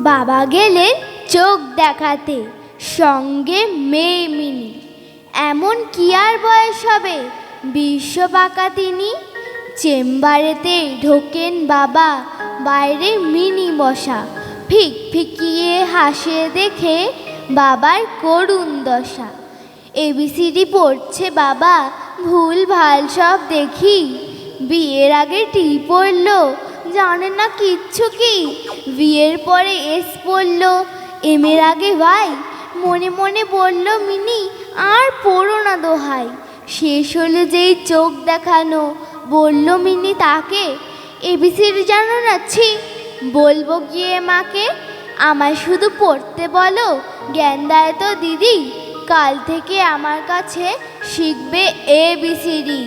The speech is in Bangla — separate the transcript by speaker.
Speaker 1: বাবা গেলেন চোখ দেখাতে, সঙ্গে মেয়ে মিনি। এমন কি আর বয়স হবে, বিশ্ব পাকা তিনি। চেম্বারেতে ঢোকেন বাবা, বাইরে মিনি বসা। ফিক ফিকিয়ে হাসে দেখে বাবার করুণ দশা। এবিসিডি পড়ছে বাবা, ভুল ভাল সব দেখি। বিয়ের আগে টি পড়লো, জানে না কিচ্ছু কি। বিয়ের পরে এস পড়লো, এম এর আগে ভাই। মনে মনে বলল মিনি, আর পড়ো না দোহাই। শেষ হলো যেই চোখ দেখানো, বলল মিনি তাকে, এবিসিডি জানো না, ছি বলবো গিয়ে মাকে। আমায় শুধু পড়তে বলো, জ্ঞান দেয় তো দিদি। কাল থেকে আমার কাছে শিখবে এবিসিডি।